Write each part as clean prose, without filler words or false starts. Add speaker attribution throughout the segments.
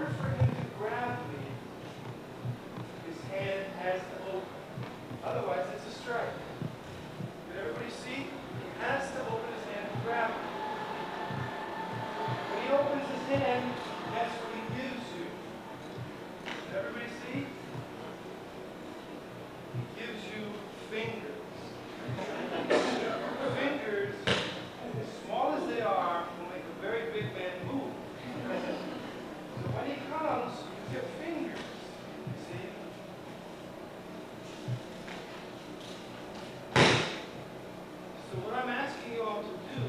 Speaker 1: order for him to grab me, his hand has to open. Otherwise, it's a strike. Did everybody see? He has to open his hand to grab me. When he opens his hand, guess what he gives you? Did everybody see? He gives you fingers. Fingers, as small as they are, will make a very big man move. So when he comes, you get fingers. You see? So what I'm asking you all to do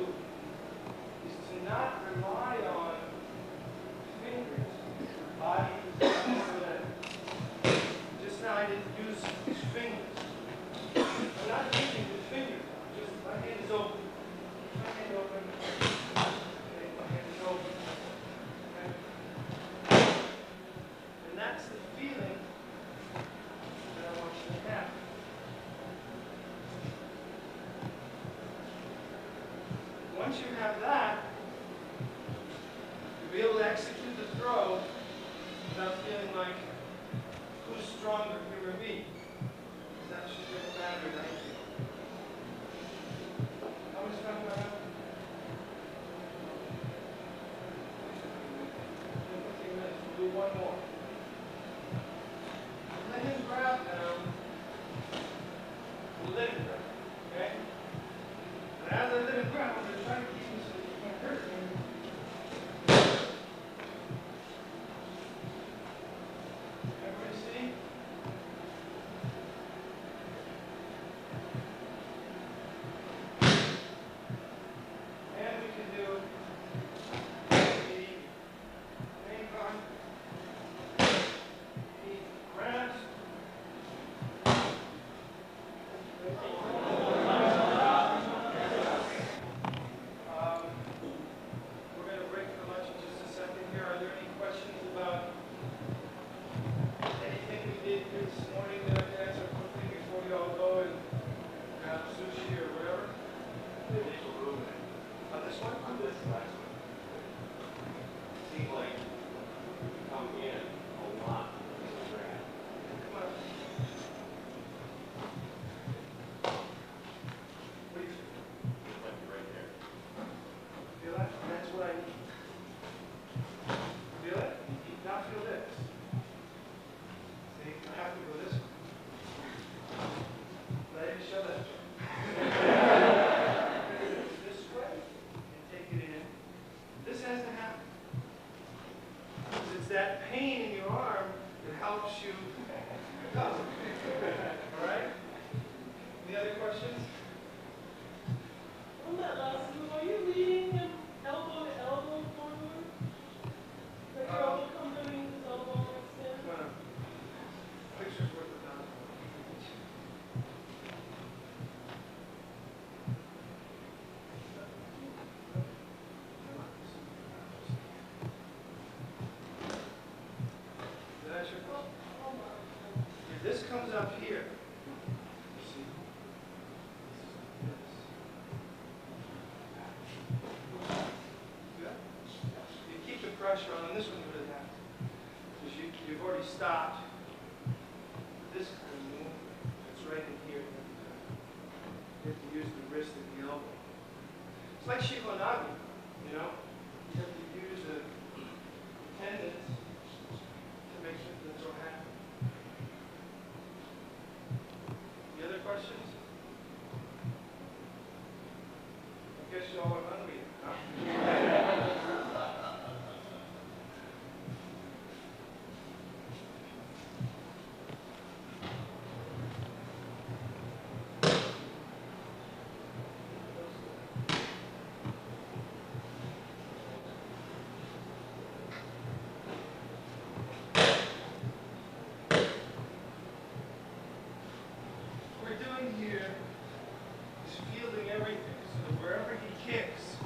Speaker 1: is to not rely on fingers. Your body is not. Just now I didn't use these fingers. I'm not using the fingers. Just my hand is open. My hand open. Okay, my hand is open. Okay. And that's the feeling that I want you to have. Once you have that, you'll be able to execute the throw without feeling like who's stronger, him or me. Because that should get better than Aikido. How much time do I have? 15 minutes. We'll do one more. Let him grab now. We'll let him grab. Okay? And as I let him grab, I'm going to try to keep him so that he can't hurt me. Everybody see? And we can do the main arm. He grabs. We're going to break for lunch in just a second here. Are there any questions about anything we did here this morning that I can answer quickly before we all go and grab sushi or whatever? On this one? On this last one. Seems like come in a lot. Come on. What do you feel? Like right there. Feel that? That's what I need. Feel it? Now feel this. See, I have to go this way. But I didn't show that to you. This way and take it in. This has to happen. Because it's that pain in your arm that helps you go. All right? Any other questions?
Speaker 2: On that last move, are you leading him elbow to elbow forward? Like your elbow comes underneath his elbow and extend?
Speaker 1: Come on. Picture's worth a thousand. Did I show you? If this comes up here, you see, this. Good? You keep the pressure on, and this one really happens. Because you've already stopped this kind of movement. It's right in here. You have to use the wrist and the elbow. It's like Shikonagi, you know? You have to use the tendons to make sure that it's all happen. Any other questions? I guess you all are hungry, huh? Here is fielding everything, so that wherever he kicks,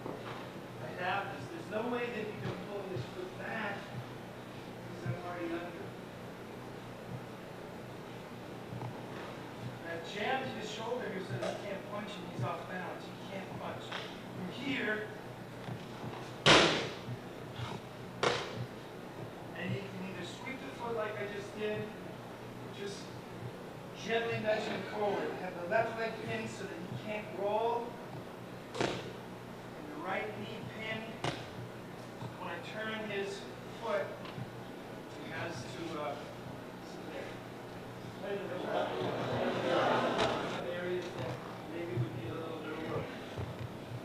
Speaker 1: I have this. There's no way that he can pull his foot back because I'm already under. I jammed his shoulder here so that he can't punch and he's off balance. He can't punch. From here, did, just gently nudge him forward. Have the left leg pinned so that he can't roll. And the right knee pinned. When I turn his foot, he has to areas that maybe would need a little bit of work.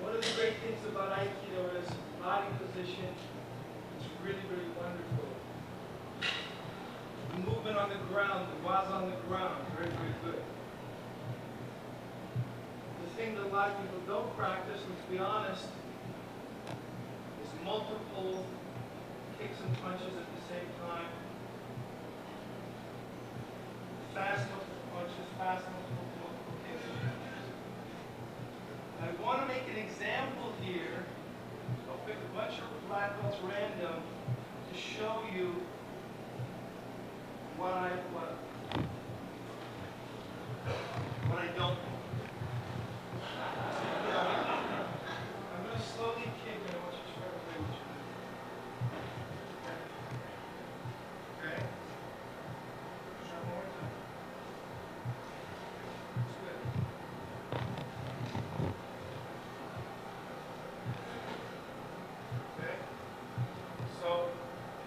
Speaker 1: One of the great things about Aikido is body position. It's really, really wonderful. The movement on the ground, the waza on the ground, very, very good. The thing that a lot of people don't practice, let's be honest, is multiple kicks and punches at the same time. Fast multiple punches, fast multiple kicks and punches. I want to make an example here. I'll pick a bunch of black belts random to show you what I don't do. I'm going to slowly kick and I want you to try to play with you. Okay? Try one more time. That's good. Okay? So,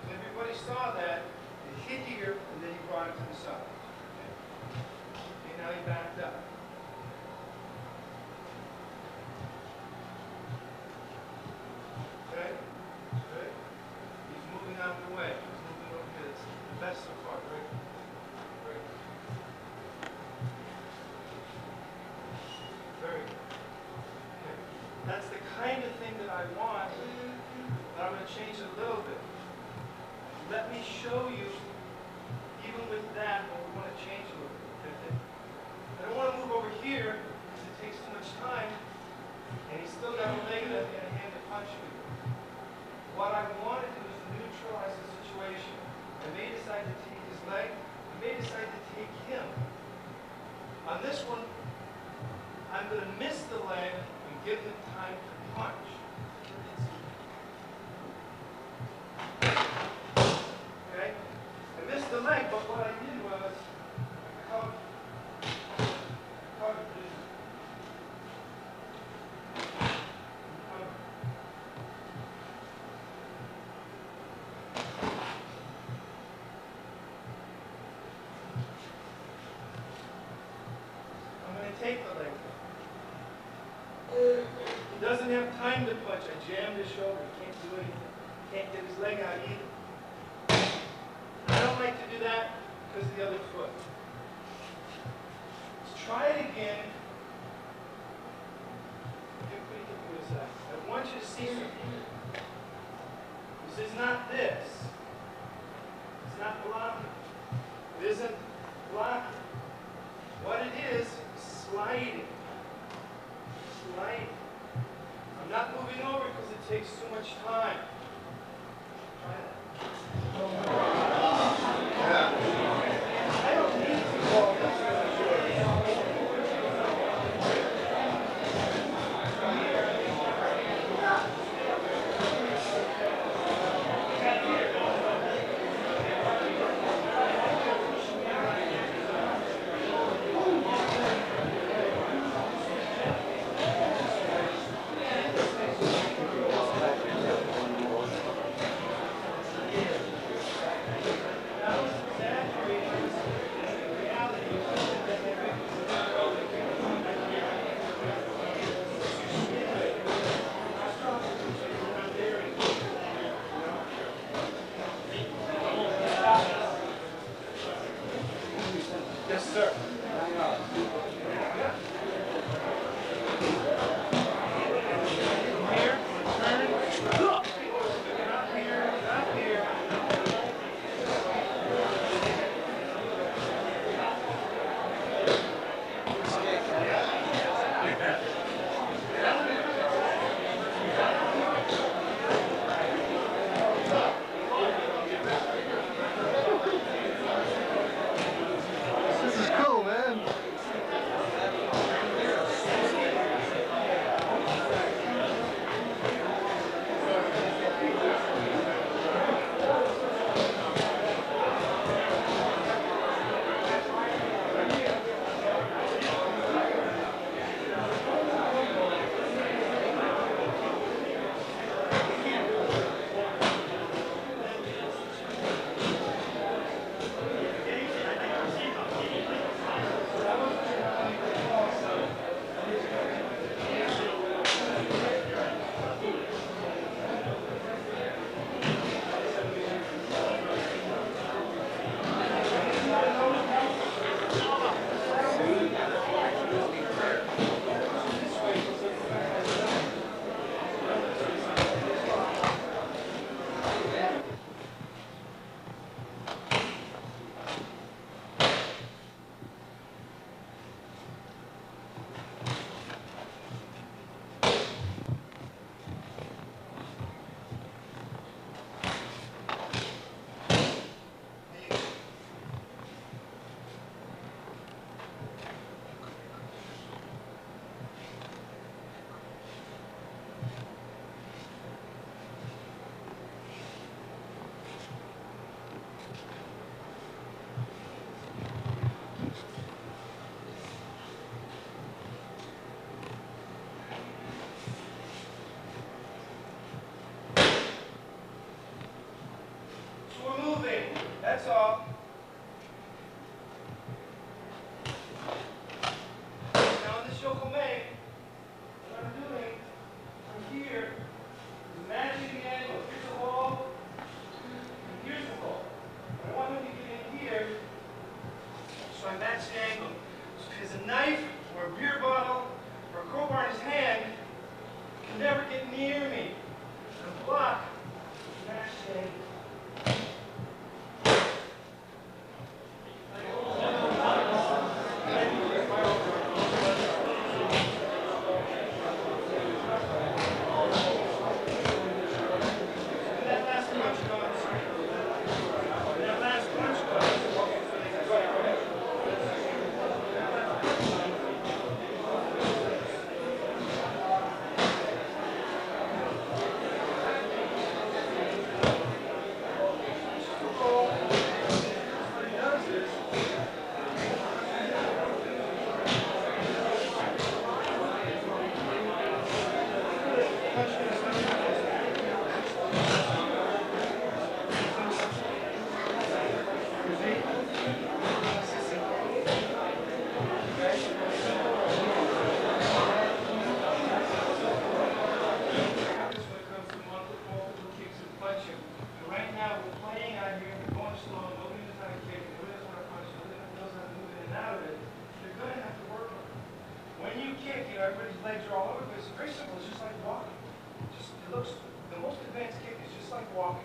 Speaker 1: if everybody saw that, you hit here and then you brought it to the side. Okay? Okay, now you backed up. Okay? Good. He's moving out of the way. He's moving over here. It's the best so far, right? Right. Very good. Okay. That's the kind of thing that I want, but I'm going to change it a little bit. Let me show you, even with that, what we want to change a little bit. Okay? I don't want to move over here because it takes too much time, and he's still got a leg and a hand to punch me. What I want to do is neutralize the situation. I may decide to take his leg. I may decide to take him. On this one, I'm going to miss the leg and give him time to punch. Okay? I missed the leg, but what I did was I covered this. Take the leg. He doesn't have time to punch. I jammed his shoulder. He can't do anything. Can't get his leg out either. I don't like to do that because of the other foot. Let's try it again. I want you to see something. This is not this. It's not blocking. It isn't blocking. What it is sliding. Sliding. I'm not moving over because it takes too much time. Try that. I don't need to go over this. Yes, sir. Here, turn. Up here, up here.
Speaker 3: This is cool, man.
Speaker 1: moving. That's all. Now in this yokomei, what I'm doing from here is matching the angle. Here's the ball, and here's the ball. I want him to get in here, so I match the angle. Because a knife or a beer bottle or a crowbar in his hand can never get near me. And block, match the angle. Everybody's legs are all over the place. It's very simple. It's just like walking. It looks, the most advanced kick is just like walking.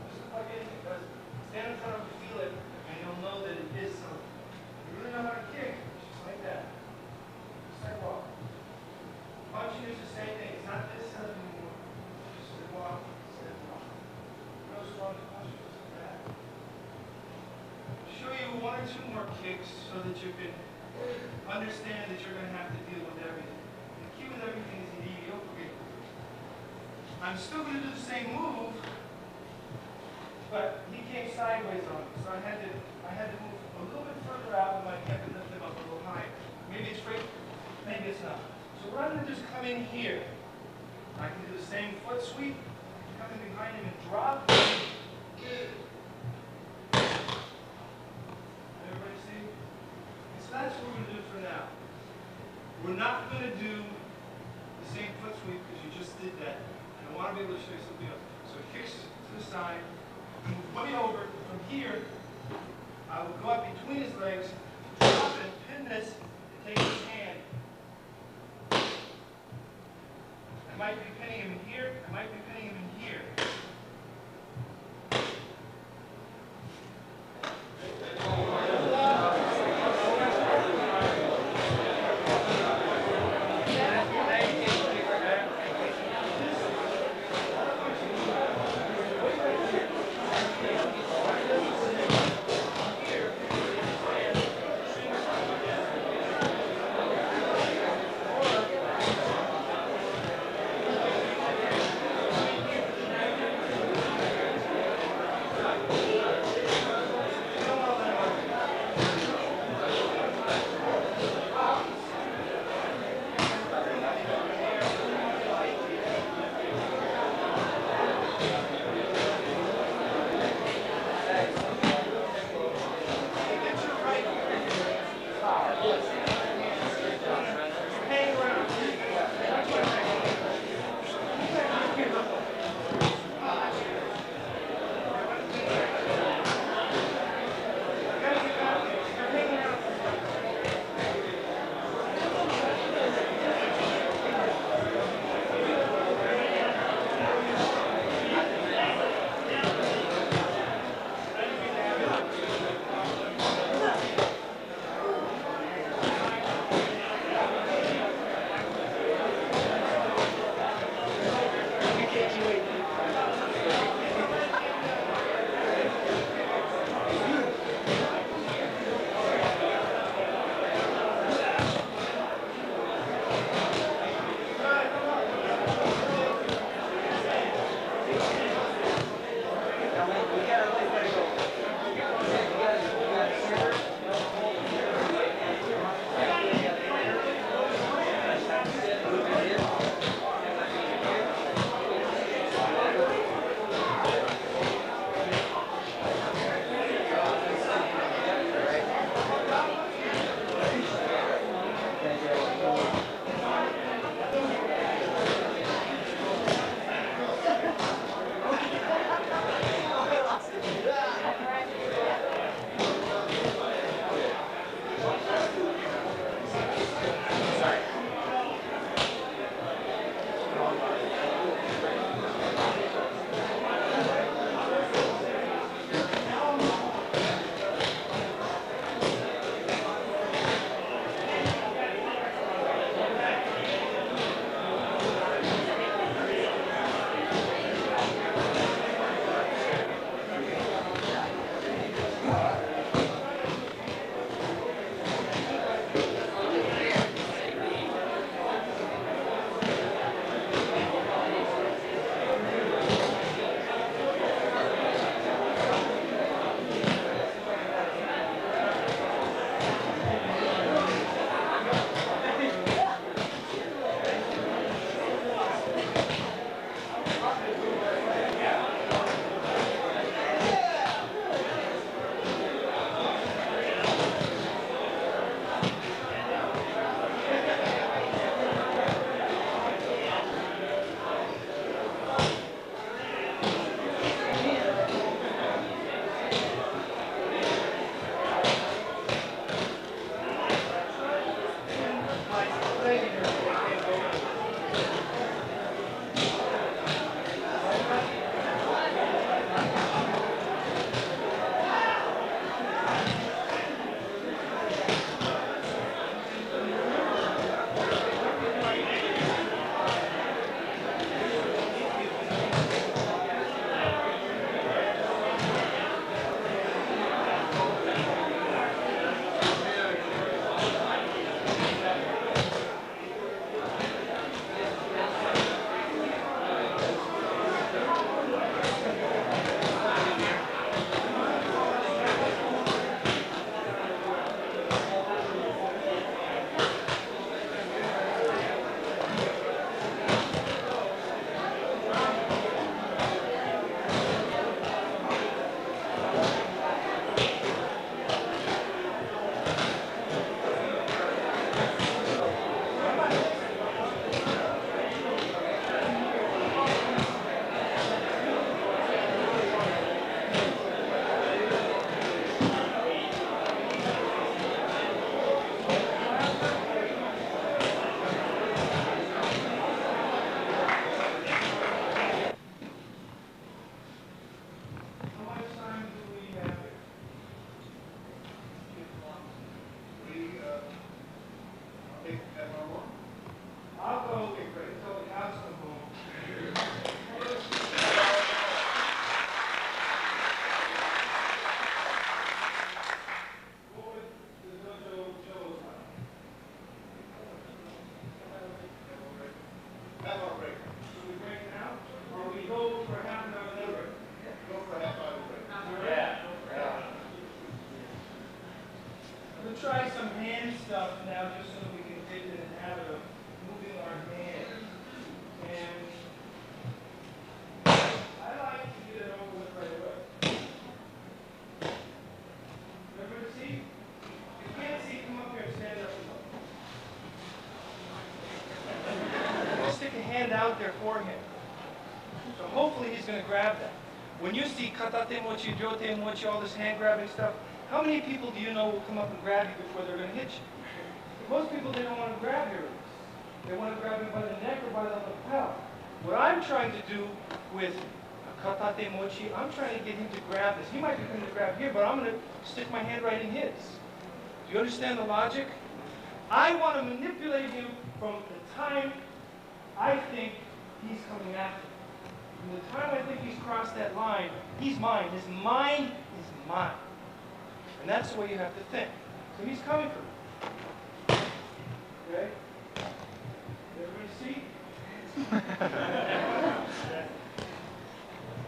Speaker 1: Just like anything. Because stand in front of it, feel it, and you'll know that it is something. If you really know how to kick, it's just like that. Just like walking. Punching is the same thing. It's not this anymore. Just like walking. No strong punches. Just like that. I'll show you one or two more kicks so that you can understand that you're going to have to deal with everything. The key with everything is immediate. I'm still going to do the same move, but he came sideways on me, so I had to move a little bit further out with my hip and lift him up a little higher. Maybe it's straight, maybe it's not. So what I'm going to do is come in here. I can do the same foot sweep, come in behind him and drop. Everybody see? That's what we're going to do for now. We're not going to do the same foot sweep because you just did that. And I want to be able to show you something else. So he kicks to the side, move way over. From here, I will go up between his legs, drop and pin this, and take his hand. I might be pinning him in here. I might be pinning him in here. try some hand stuff now, just so we can get in the habit of moving our hands. And I like to get it over with right away. Everybody see? If you can't see, come up here and stand up. Stick a hand out there for him. So hopefully he's going to grab that. When you see katate mochi, jote mochi, all this hand grabbing stuff, how many people do you know will come up and grab you before they're going to hit you? Most people, they don't want to grab your wrist. They want to grab you by the neck or by the lapel. What I'm trying to do with katate mochi, I'm trying to get him to grab this. He might be coming to grab here, but I'm going to stick my hand right in his. Do you understand the logic? I want to manipulate him from the time I think he's coming after me. From the time I think he's crossed that line, he's mine. His mind is mine. And that's the way you have to think. So he's coming for me. Okay? Everybody see?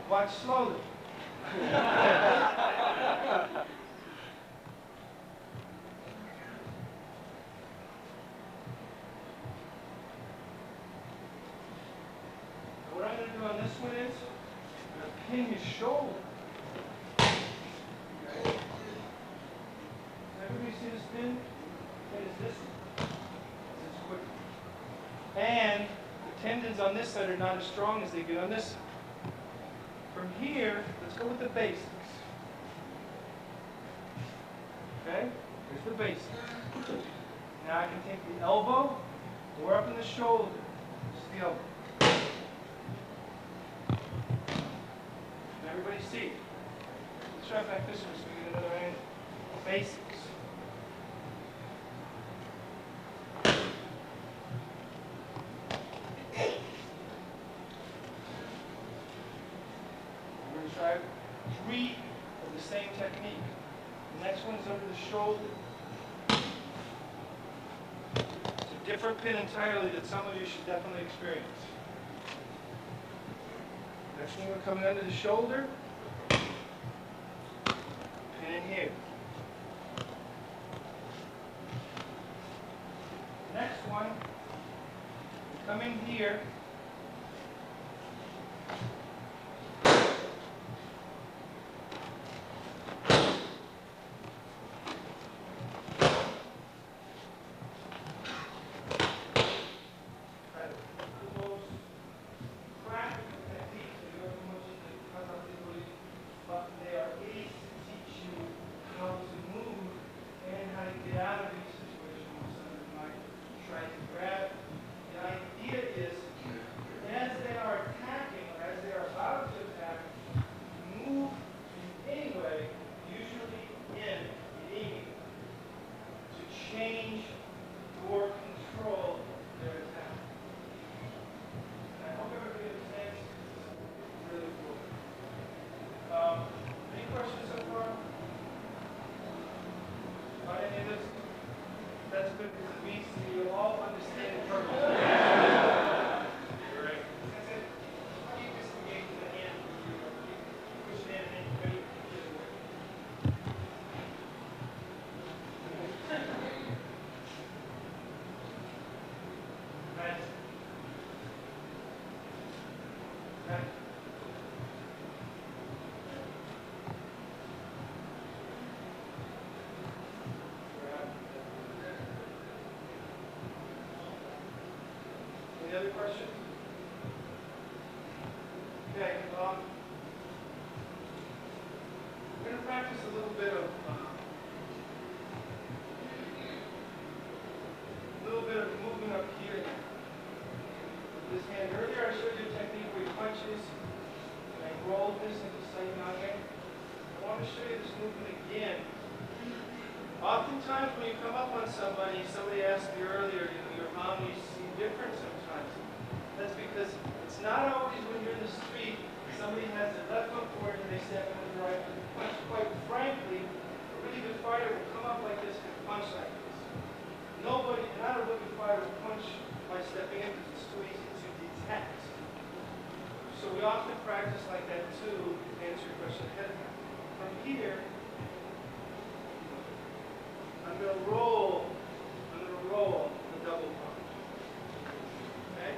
Speaker 1: Watch slowly. What I'm going to do on this one is, I'm going to pin his shoulder. Okay? Everybody see this pin? Pin is this one. This is quick. And the tendons on this side are not as strong as they get on this side. From here, let's go with the basics. Okay? Here's the basics. Now I can take the elbow, or up in the shoulder. This is the elbow. Everybody see? Let's try it back this way so we get another angle. Basics. We're going to try 3 of the same technique. The next one's under the shoulder. It's a different pin entirely that some of you should definitely experience. Next one, we're coming under the shoulder. Pin in here. Next one, come in here. Any other questions? Okay, we're going to practice a little bit of movement up here. This hand. Earlier I showed you a technique where he punches and I roll this into Sainage. I want to show you this movement again. Oftentimes when you come up on somebody asked me earlier, your mom, you seem different sometimes. That's because it's not always when you're in the street, somebody has their left foot forward and they step in with the right foot. Punch. Quite frankly, a really good fighter will come up like this and punch like this. Nobody, not a really good fighter will punch by stepping in because it's too easy to detect. So we often practice like that too, to answer your question ahead of time. From here, I'm I'm going to roll. I'm going to roll the double punch. Okay?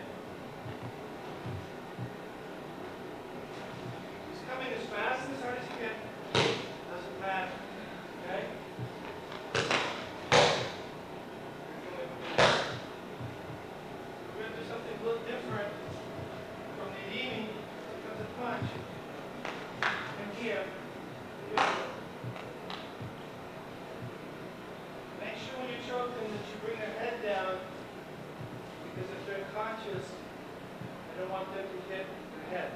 Speaker 1: He's coming as fast and as hard as he can. Doesn't matter. Okay? We're going to do something a little different from the Idimi. Here comes a punch. And here. Make sure when you choke them that you bring their head down, because if they're conscious, I don't want them to hit their head.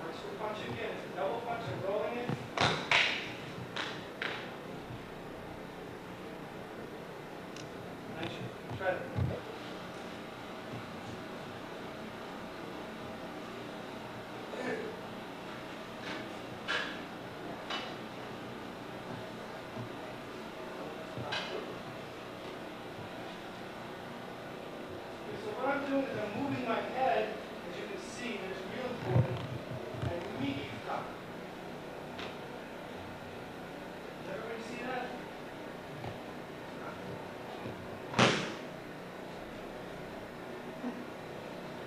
Speaker 1: All right, so punch again. It's a double punch. I'm rolling it. Nice. Try it. What I'm doing is I'm moving my head, as you can see, and it's real important, and immediately stop. Does everybody see that?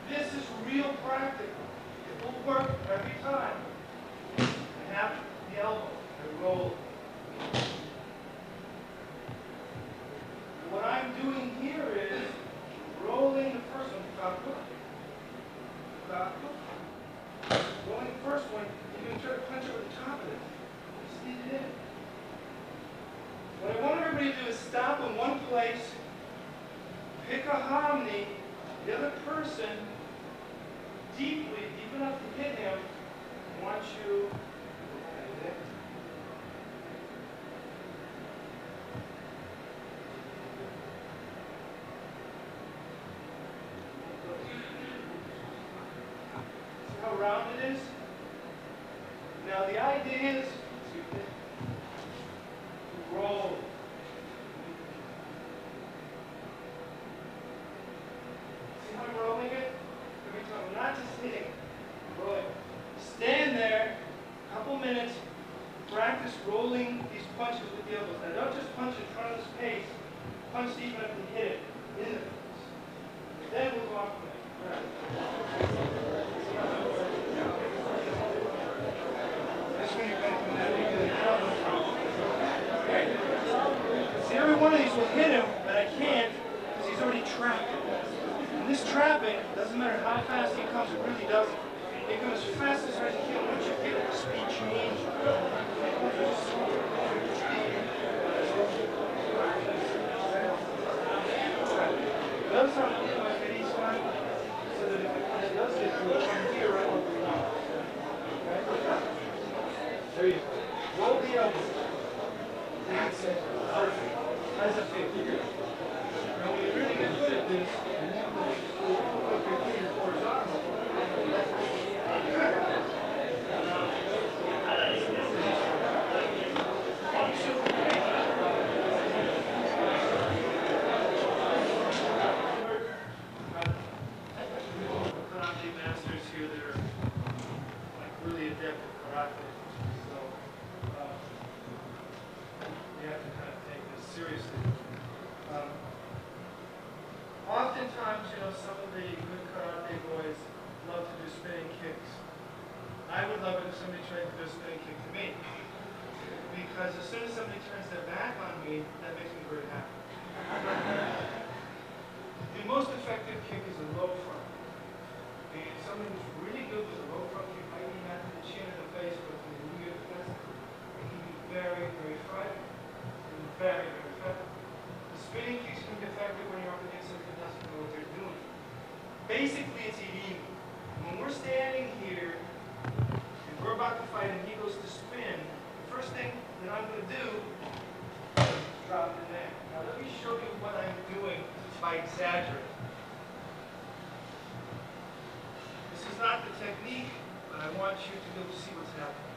Speaker 1: This is real practical. It will work every time. I have the elbow, I roll. What I'm doing here is rolling the first one, rolling the first one, you're going to try to punch over the top of it. Just lead it in. What I want everybody to do is stop in one place, pick a harmony, the other person, deep enough to hit him. I want you how round it is. Now the idea is to roll. See how I'm rolling it? Every time. I'm not just hitting. I'm rolling. Stand there, a couple minutes, practice rolling these punches with the elbows. Now don't just punch in front of his face. Punch deep enough to hit it in the face. Then we'll go off from there. See, every one of these will hit him, but I can't because he's already trapped. And this trapping, doesn't matter how fast he comes, it really doesn't. He comes as fast as hard as he can. Once you get the speed change, notice how I'm doing my head each time, so that if it does get through, I'm here right where we want. Okay? There you go. Roll the elbow. That's it. Perfect. How does it feel? Now when you really get good at this, you put your feet horizontal. Karate masters here that are like really adept at karate. So you have to kind of take this seriously. Oftentimes, you know, some of the good karate boys love to do spinning kicks. I would love it if somebody tried to do a spinning kick to me. Because as soon as somebody turns their back on me, that makes me very happy. The most effective kick is a low front. And someone who's really good with a low front kick might even have the chin in the face, but when you really get defensive, it can be very, very frightening. And very, very effective. The spinning kicks can be effective when you're up against somebody who doesn't know what they're doing. Basically, it's illegal. When we're standing here, and we're about to fight, and he goes to spin, the first thing that I'm going to do is drop it in there. Now, let me show you what I'm doing by exaggerating. This is not the technique, but I want you to be able to see what's happening.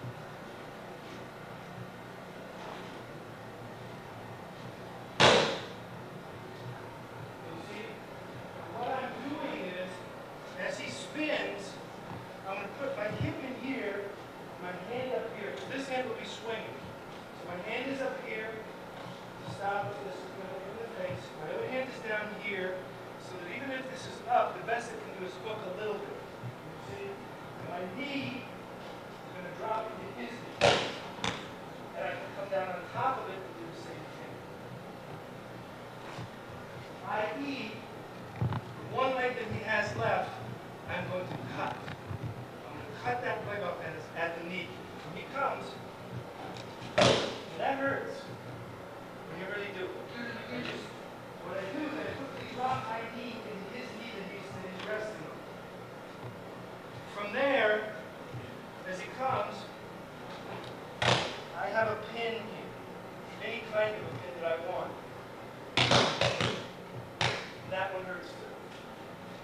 Speaker 1: You see, what I'm doing is, as he spins, I'm going to put my hip in here, my hand up here. This hand will be swinging. So my hand is up here to top of this in the face. My other hand is down here, so that even if this is up, the best it can do is hook a little bit. You see? And my knee is going to drop into his knee. And I can come down on top of it and do the same thing. I.e., the one leg that he has left, I'm going to cut. I'm going to cut that leg off at the knee. When he comes, that hurts. When you really do it. What I do is I quickly drop my knee into his knee that he's resting on. From there, as he comes, I have a pin here. Any kind of a pin that I want. That one hurts too.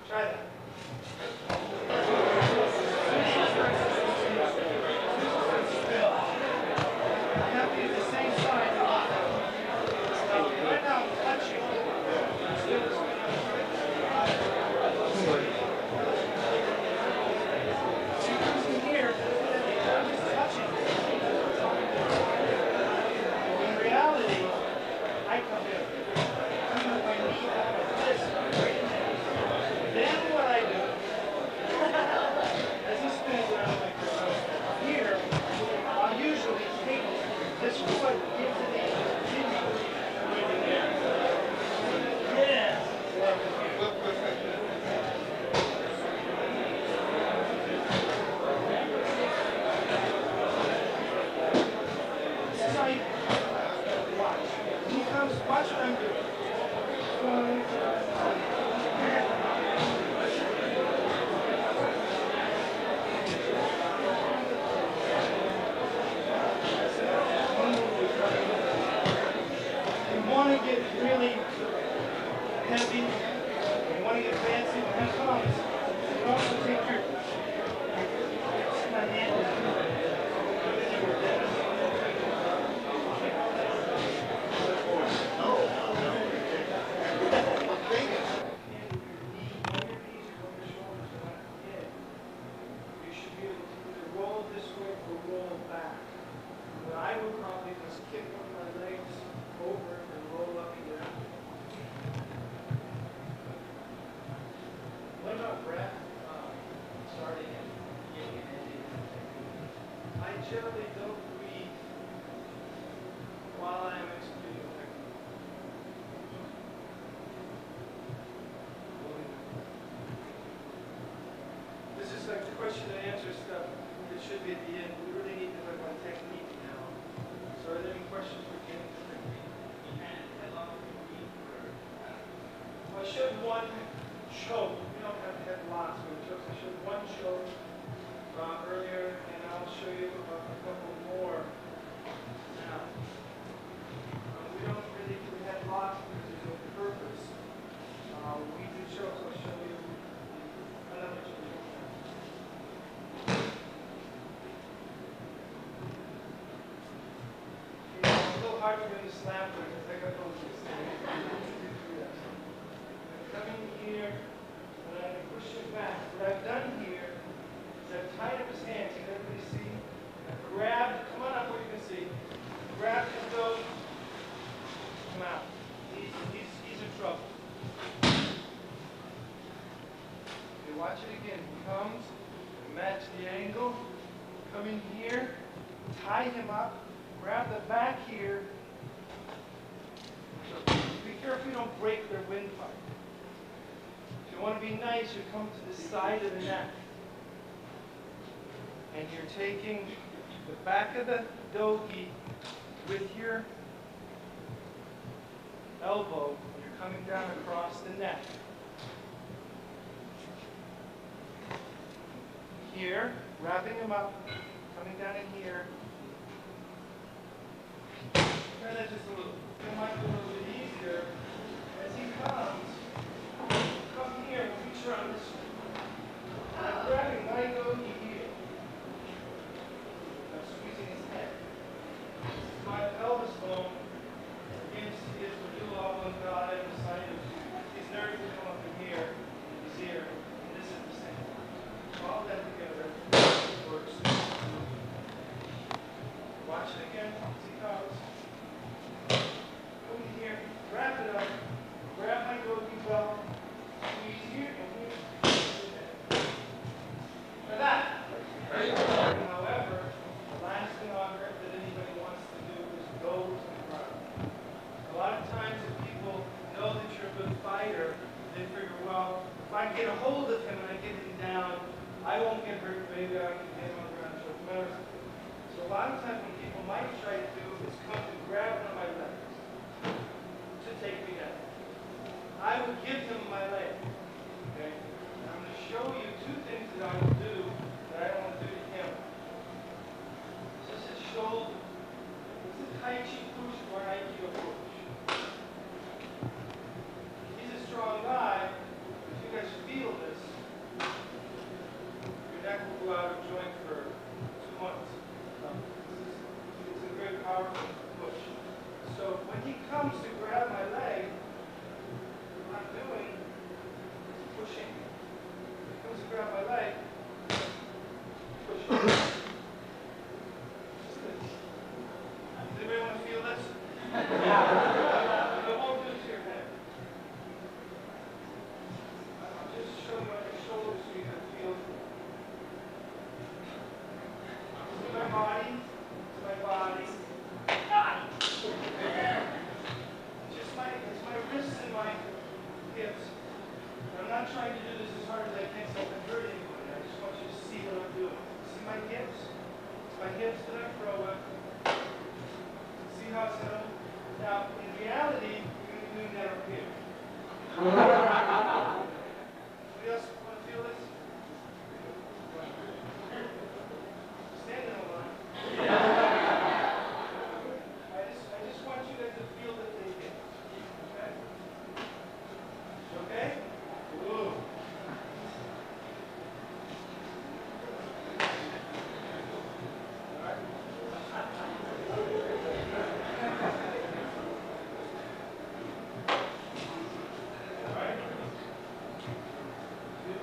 Speaker 1: Try that. You have to use the same side. Right now I'm touching. She comes in here, I'm just touching. In reality, I come in. I'm with my knee down like this, right in there. Then what I do, as he spins around like this, here, I'll usually take this foot into the kidney right in there. Yeah. This is how you watch. When he comes, watch what I'm doing. You want to get really heavy, you want to get fancy when he comes. You can also take your hand you should be able to either roll this way or roll back. What I would probably do is kick one of my legs over and roll up here. What about breath? Starting and beginning and ending. I generally don't breathe while I'm executing the technique. This is like the question and answer stuff. It should be at the end. We really need to talk about technique now. So are there any questions for getting to technique? I showed one choke. We don't have to have lots of chokes. I showed one choke earlier, and I'll show you a couple more now. We don't really have lots because there's no purpose. We do chokes. I'll show you another choke. It's a little hard for me to slam because I got those things. Come in here, and I'm going to push him back. What I've done here is I've tied up his hands. Can everybody see? I've grabbed, come on up where you can see. Grabbed his nose, come out. He's in trouble. Okay, watch it again. He comes, match the angle, come in here, tie him up, grab the back here. So be careful you don't break their windpipe. If you want to be nice, you come to the side of the neck. And you're taking the back of the dogi with your elbow, and you're coming down across the neck. Here, wrapping him up, coming down in here. Try that just a little. It might be a little bit easier. As he comes, come here, reach around this way. I'm grabbing my dogi here. I'm squeezing his head. My pelvis bone against his medulla oblongata and the side of his nerves will come up in here, his ear, and this is the same. All that together works. Watch it again as he comes. get a hold of him and I get him down, I won't get hurt, maybe I can get him on the ground and choke him out. So a lot of times what people might try to do is come to grab one of my legs to take me down. I would give him my leg. Okay? And I'm going to show you two things that I will do that I don't want to do to him. This is his shoulder. This is Tai Chi push or an Aikido push. He's a strong guy. If you guys feel this, your neck will go out of joint for 2 months. It's a very powerful push. So when he comes to grab my leg, what I'm doing is pushing. When he comes to grab my leg, pushing. Does anybody want to feel this? I won't do it to your head. I'll just show you on your shoulders so you can feel it. This is my body. This is my body. It's my wrists and my hips. I'm not trying to do this as hard as I can so I can hurt anybody. I just want you to see what I'm doing. See my hips? It's my hips that I throw with. See how it's set up? Now, in reality, you're going to be doing that over here. Anybody else want to feel this? Stand in a line. I just want you guys to feel that they hit. Okay? Okay? Ooh. All right. All right.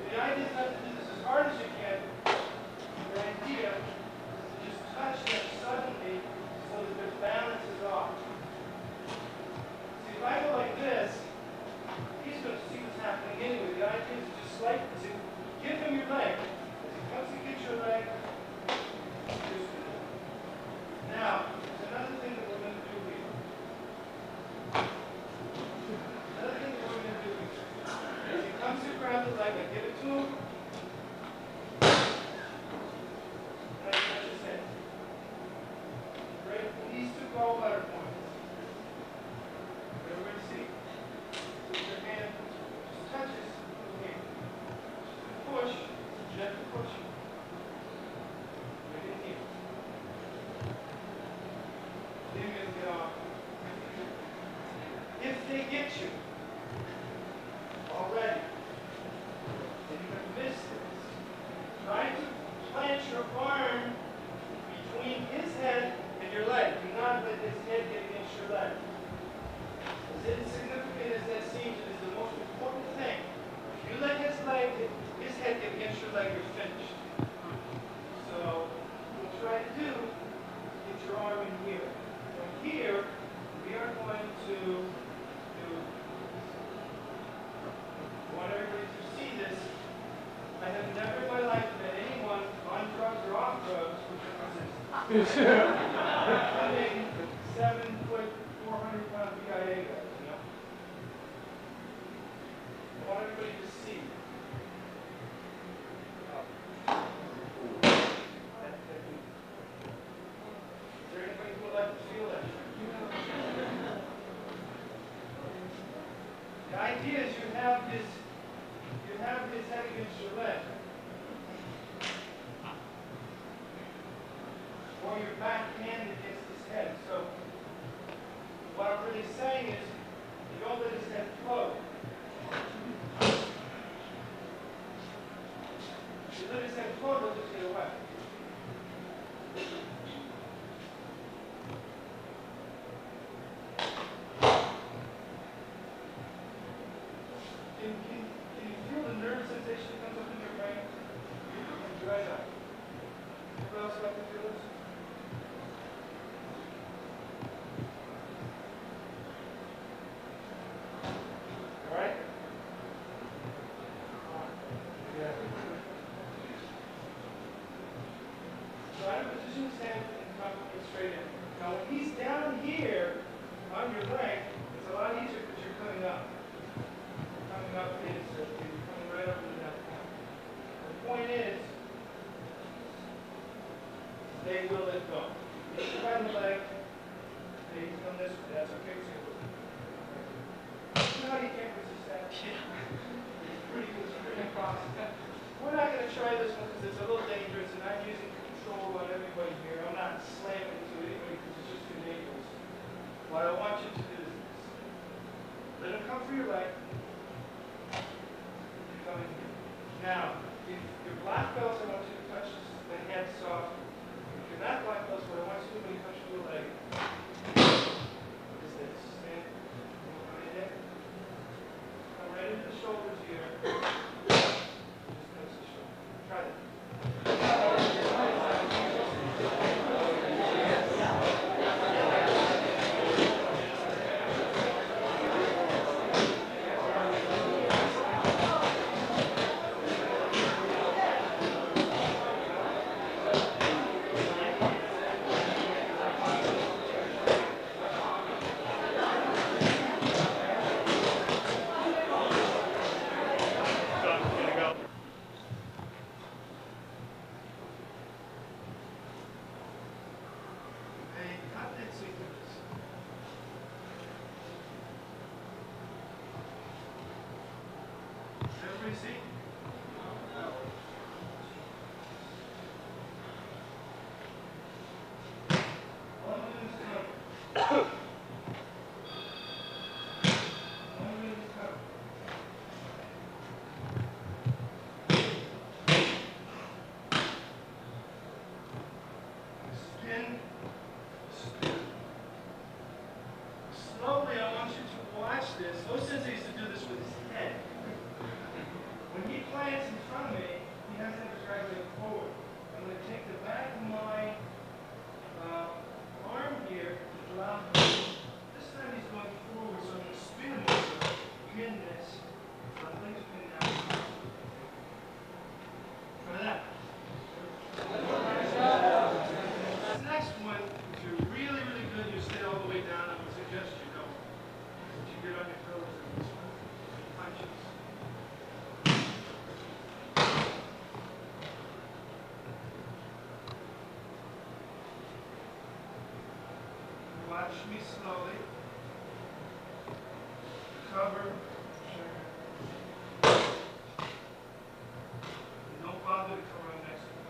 Speaker 1: The idea is not to do this as hard as you can. The idea is to just touch them suddenly so that their balance is off. See, if I go like this, he's going to see what's happening anyway. The idea is just slightly, give him your leg. As he comes to get your leg, just now, there's another thing that we're going to do here. Another thing that we're going to do here. As he comes to grab the leg, I give it to him. And I touch his head. Right? These two gallbladder points. Everybody see? Your hand just touches the hand. Push, gentle pushing. Right in here. Then you're going to get off. If they get you already, then you're going to miss this. Try to plant your arm between his head and your leg. Do not let his head get against your leg. As insignificant as that seems, it is the most important thing. If you let his head get against your leg, you're finished. So, what we'll try to do is get your arm in here. From here, we are going to do, I want everybody to see this. I have never in my life met anyone on drugs or off drugs with resistance. Including 7-foot, 400-pound BIA guys, you know? I want everybody to see. Is there anybody who would like to feel that? The idea is you have his head against your leg. Or your back hand against his head. So what I'm really saying is you don't let his head float. If you let his head float, he'll just get away. Can you feel the nerve sensation that comes up in your brain? Try that. Everybody else like to feel this? down the leg. Okay, he's done this, that's okay too. You know you can't resist that? Yeah. It's pretty impossible. We're not going to try this one because it's a little dangerous and I'm using control on everybody here. I'm not slamming into anybody because it's just too dangerous. What I want you to do is this. Let him come for your leg. You're coming here. Now, if you're black belts, I want you to touch the head soft. If you're not black belts, what I want you to do when you touch your leg is this. Stand right there. Come right into the shoulders here. Just touch the shoulder. Try that. Everybody see? One minute's cover. One minute's cover. Spin. Slowly, I want you to watch this. Osensei used to do this with his head. When he plants in front of me, he has to have his right leg forward. I'm going to take the back of my arm here to allow him. This time he's going forward, so I'm going to spin him over, pin this, my legs pin down. Try that. This next one, if you're really, really good, you stay all the way down. I would suggest you don't. But you get on your toes in this one. Punches. Watch me slowly. Cover. Don't bother to come around next to me.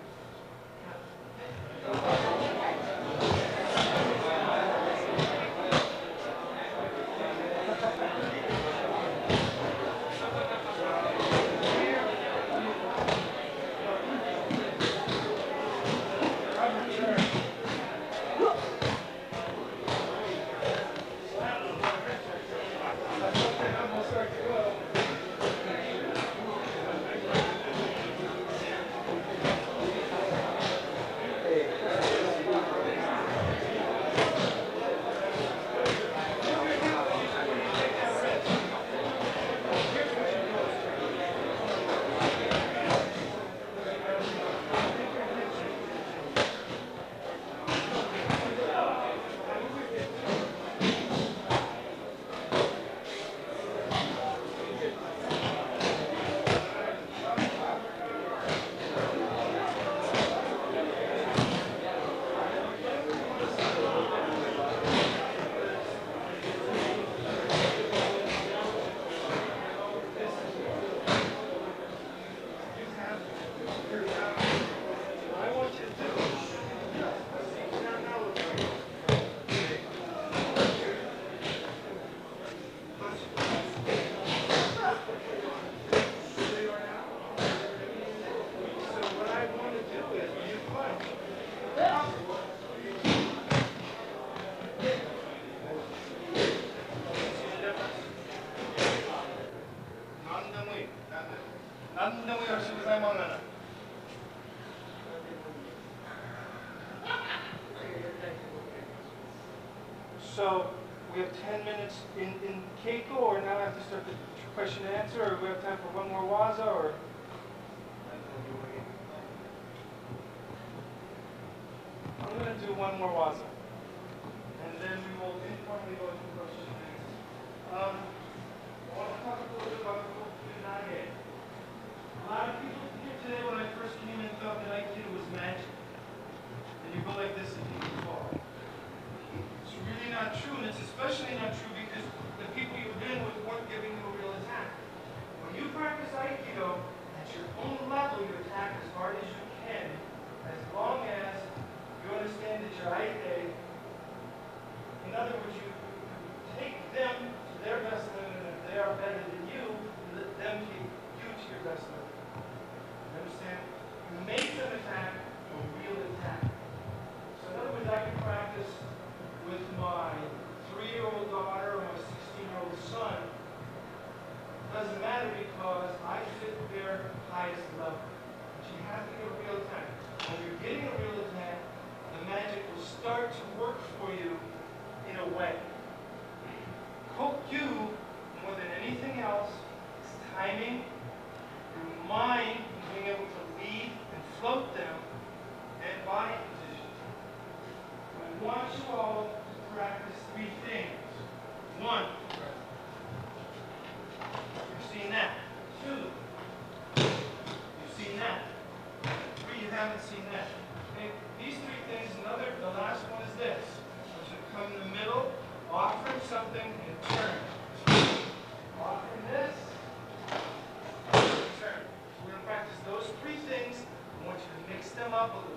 Speaker 1: So we have 10 minutes in Keiko, or now I have to start the question and answer, or we have time for one more waza, or? I'm going to do one more waza. And then we will informally go into question and answer. I want to talk a little bit about Kokunae. A lot of people here today, when I first came in, thought that Aikido was magic. And you go like this and you can fall. especially not true because the people you were dealing with weren't giving you a real attack. When you practice Aikido, at your own level, you attack as hard as you can, as long as you understand that you're Aike. In other words, you take them to their best limit, and if they are better than you, let them take you to your best limit. You understand? You make them attack a real attack. So in other words, I can practice with my 3-year-old daughter or my 16-year-old son. Doesn't matter because I fit their highest level. But you have to get a real attack. When you're getting a real attack, the magic will start to work for you in a way. Kokyu, more than anything else, is timing, your mind, being able to lead and float them, and body position. I want you all to practice 3 things. 1, you've seen that. 2, you've seen that. 3, you haven't seen that. Okay? These 3 things, the last one is this. I want you to come in the middle, offering something, and turn. Offering this, turn. We're going to practice those 3 things. I want you to mix them up a little.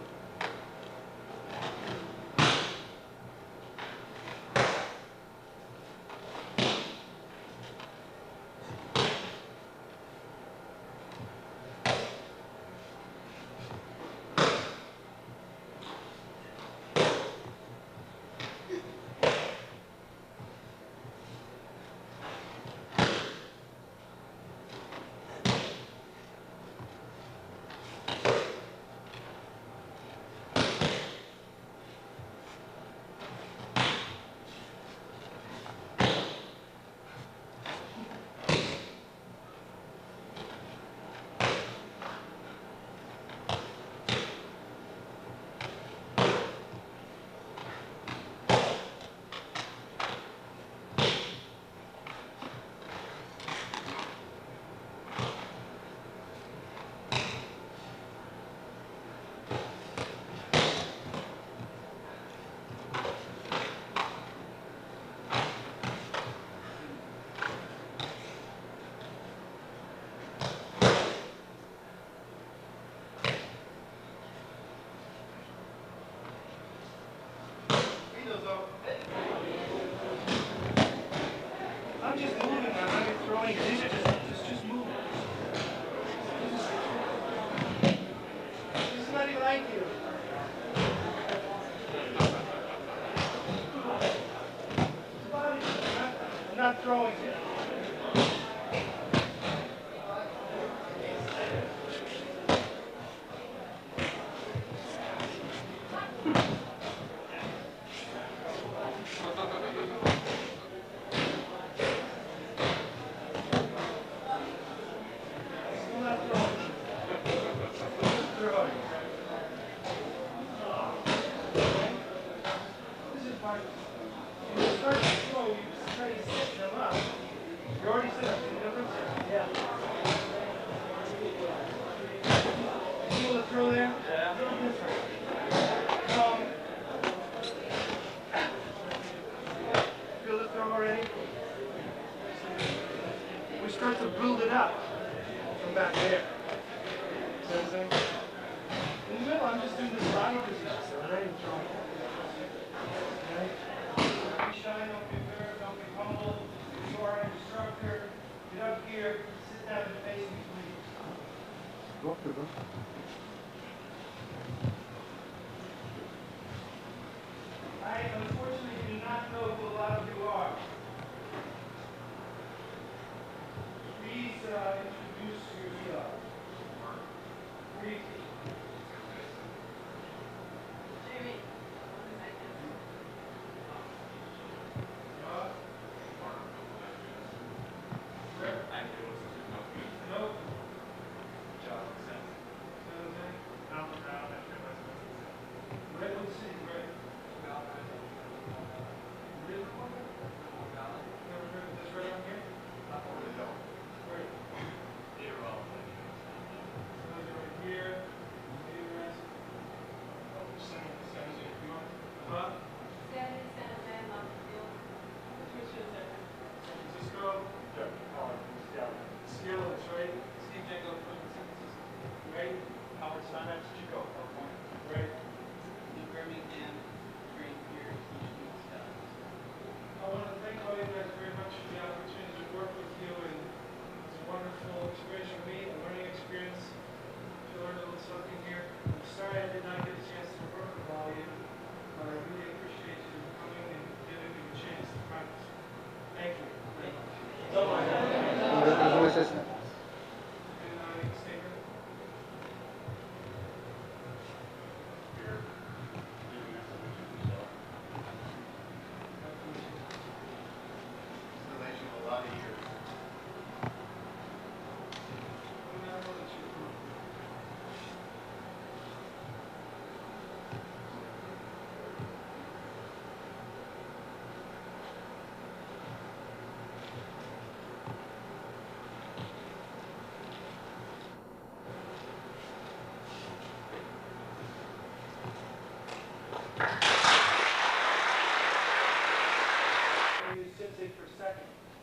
Speaker 1: I'm just moving, I'm not throwing. These are just moving. This is not even like you. I'm not throwing it. Start to build it up from back there. See what I'm saying? In the middle, I'm just doing this body position, so I'm ready to throw it. Okay? Don't be shy, don't be embarrassed, don't be humble. You are an instructor. Get up here, sit down and face me, please.
Speaker 3: Go up there, bro.
Speaker 1: I unfortunately do not know who a lot of you are. Please introduce yourself. Please.
Speaker 2: Jamie.
Speaker 1: Where? No. John.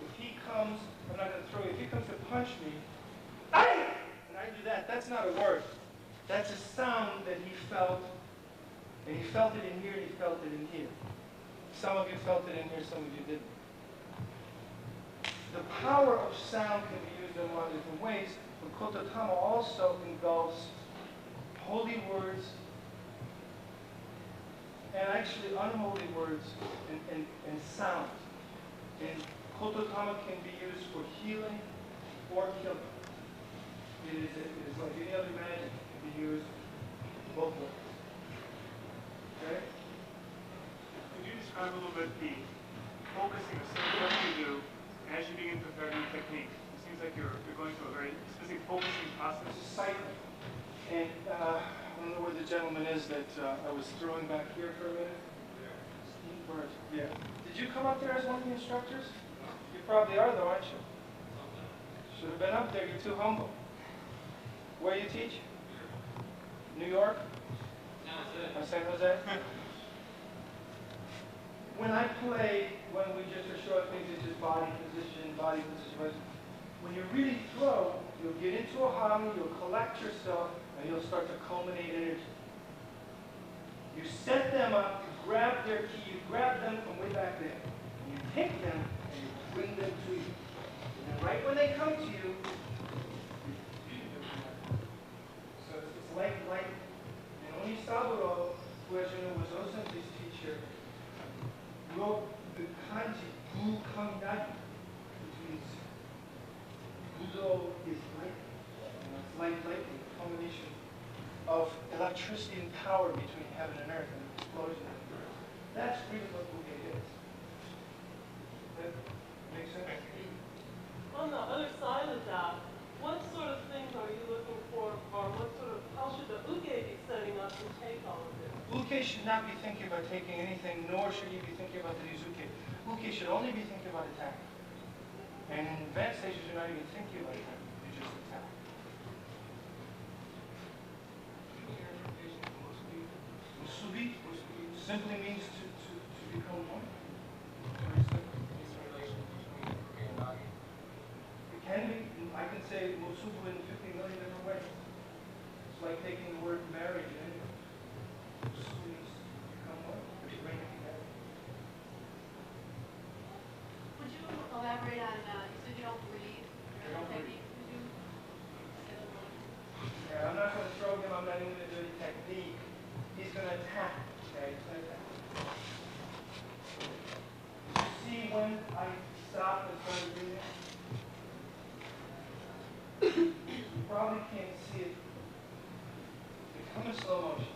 Speaker 1: If he comes, I'm not going to throw you, if he comes to punch me, "Aye!" and I do that, that's not a word. That's a sound that he felt, and he felt it in here, and he felt it in here. Some of you felt it in here, some of you didn't. The power of sound can be used in a lot of different ways, but Kototama also engulfs holy words and actually unholy words and sounds. And Kototama can be used for healing or killing. It is like any other magic. It can be used both ways. Okay?
Speaker 4: Could you describe a little bit the focusing of something what you do as you begin to prepare new technique? It seems like you're going through a very specific focusing process.
Speaker 1: It's a cycle. And I don't know where the gentleman is that I was throwing back here for a minute. Steve Burns. Yeah. Did you come up there as one of the instructors? You probably are though, aren't you? Should have been up there. You're too humble. Where you teach? New York? San Jose? When I play, when we just are showing things, it's just body position. When you really throw, you'll get into a harmony, you'll collect yourself, and you'll start to culminate energy. You set them up, you grab their key, you grab them from way back there, and you take them and you bring them to you. And then right when they come to you, so it's like, and Oni Saburo, who as you know was Osenji's teacher, wrote the kanji Gu Kangnagi, which means Budo is light. It's lightning, a combination of electricity and power between heaven and earth, and an explosion of the earth. That's really what Buge is. That makes sense?
Speaker 2: On the other side of that, what sort of things are you looking for, or how should the uke be setting up to take all of this?
Speaker 1: Uke should not be thinking about taking anything, nor should you be thinking about the uke. Uke should only be thinking about attack. And in advanced stages, you're not even thinking about attack. You just attack. Musubi simply means to become one. Very simple. It can be. I can say musubu in 50 million different ways. It's like taking the word marriage in it. Musubu means to become one. To bring it together.
Speaker 5: Would you elaborate on, you said you don't breathe,
Speaker 1: I don't
Speaker 5: technique, would you?
Speaker 1: Yeah, I'm not going to throw him, I'm not even going to do the technique. He's going to attack. Okay, he's going to attack. You see when I stop and start breathing? You probably can't see it. They come in slow motion.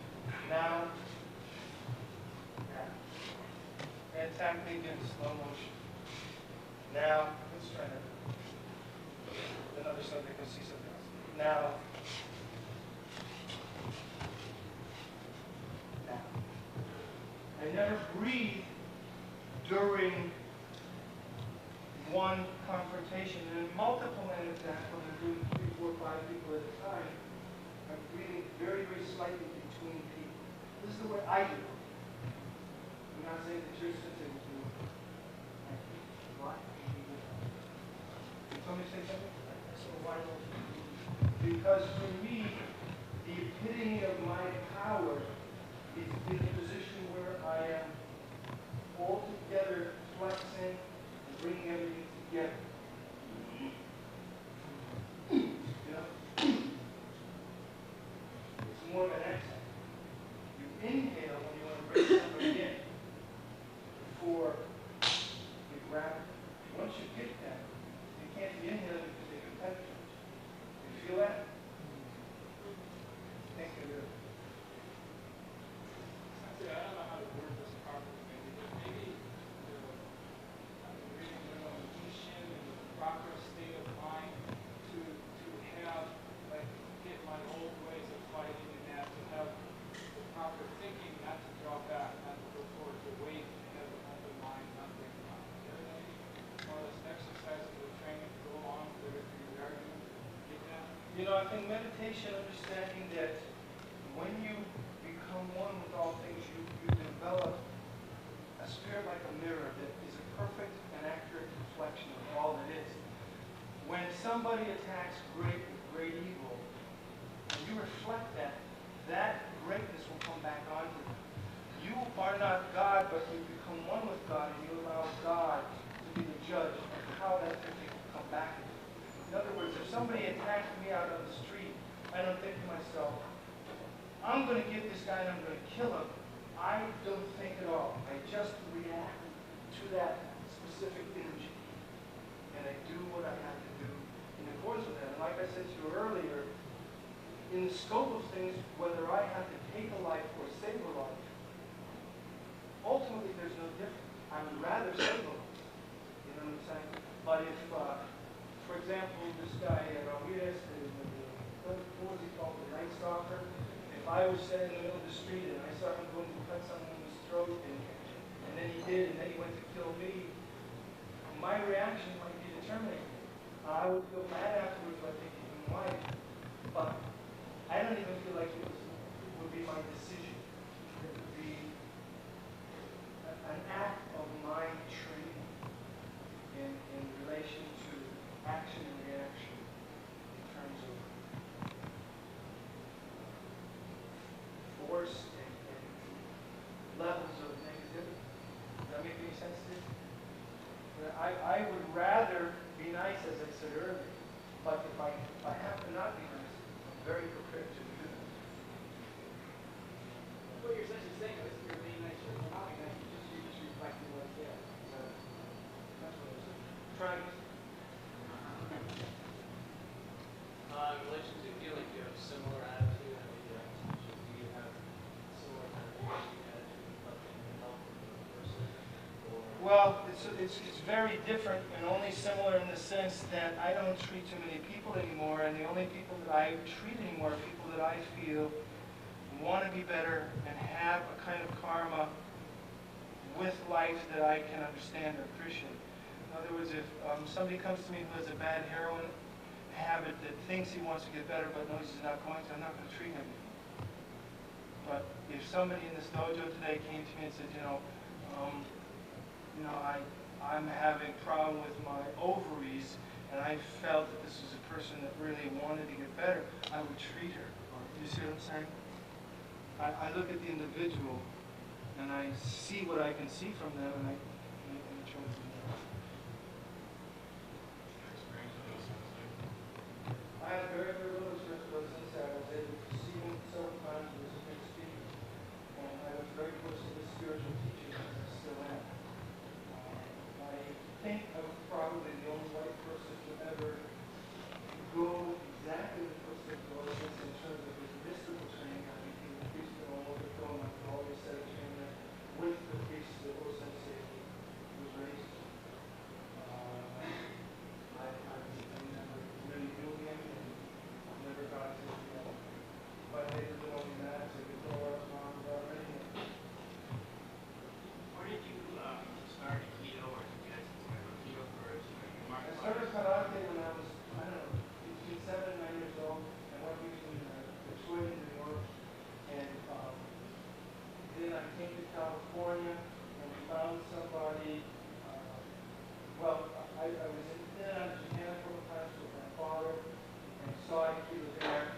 Speaker 1: Now, and attack me again in slow motion. Now, let's try that. Another so they can see something else. Now. I never breathe during one confrontation. And in multiple hand attacks, when I'm doing 3, 4, 5 people at a time, I'm breathing very, very slightly between people. This is the way I do it. I'm not saying that you're sitting to it. Why? Can somebody say something? So why don't you? Because for me, the epitome of my power is in a position where I am all together flexing and bringing everything together. You know? It's more of an exhale. You inhale when you want to bring somebody in before you grab it. Once you get that, you can't be inhaling because they can penetrate. You feel that? Thank you.
Speaker 6: I don't know how to word this properly, but maybe I'm reading the Tenshin and the proper state of mind to have, like, get my old ways of fighting and that, to have the proper thinking, not to draw back, not to go forward, to wait, and have an open mind, not think about it. Are there any more or less exercises or training to go along with everything you're arguing? Get that?
Speaker 1: You know, I think meditation, understanding that when you become one with all things, you develop a spirit like a mirror that is a perfect and accurate perfect reflection of all that is. When somebody attacks great with great evil, and you reflect that, that greatness will come back onto them. You are not God, but you become one with God, and you allow God to be the judge of how that thing will come back at you. In other words, if somebody attacked me out on the street, I don't think to myself, I'm going to get this guy and I'm going to kill him. I don't think at all. I just react to that specific energy. And I do what I have to do in accordance with that. And like I said to you earlier, in the scope of things, whether I have to take a life or save a life, ultimately there's no difference. I would rather save a life. You know what I'm saying? But if, for example, this guy, Ramirez, what was he called, the Night Stalker? If I was standing in the middle of the street and I saw him going to cut someone's throat, and then he did, and then he went to kill me, my reaction might be to terminate him. I would feel bad afterwards by thinking him life, but I don't even feel like it would be my decision. It would be an act of my training in relation to action and reaction in terms of force and levels of negativity. Does that make any sense to you? I would rather be nice, as I said earlier, but if I have to not be nice, I'm very prepared to do that.
Speaker 6: What you're essentially saying is you're being nice or not being nice, you're just reflecting what's there. So that's what I'm saying.
Speaker 1: Trying.
Speaker 7: In relation to healing, do you have a similar attitude? I mean, do you have similar kind of attitude of help the person?
Speaker 1: Well, it's very different and only similar in the sense that I don't treat too many people anymore, and the only people that I treat anymore are people that I feel want to be better and have a kind of karma with life that I can understand or appreciate. In other words, if somebody comes to me who has a bad heroin habit that thinks he wants to get better but knows he's not going to, I'm not going to treat him anymore. But if somebody in this dojo today came to me and said, I'm having a problem with my ovaries, and I felt that this was a person that really wanted to get better, I would treat her. You see what I'm saying? I look at the individual, and I see what I can see from them, and I try to do that. I have very, very little experience with Sensei. I was able to see him several times. He was a big speaker. And I was very close to the spiritual teachers, as I still am. I think I was probably the only white person to ever go exactly the footsteps of Sensei in terms of his mystical training. I became a priest in Omoto, and I could always set a trainer with the priest that Sensei was raised to. I never really knew him, and I never got to, but they didn't know me that, so they throw us on about anything.
Speaker 7: Where did you start Aikido, or did you guys start Aikido first?
Speaker 1: I started karate when I was, I don't know, between 7 and 9 years old. I went between Detroit and New York, and then I came to California and found somebody. I was in Japan for a class with my father, and saw Aikido there.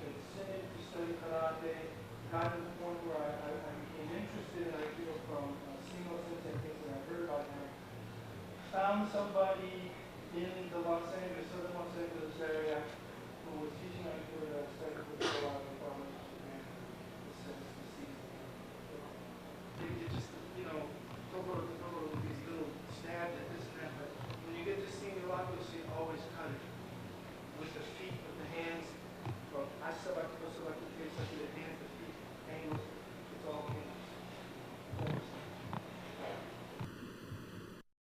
Speaker 1: Continued to study karate. Got to the point where I became interested in Aikido from Seagal Sensei, things that I heard about him. Found somebody in the southern Los Angeles area who was teaching Aikido that I studied with for a while.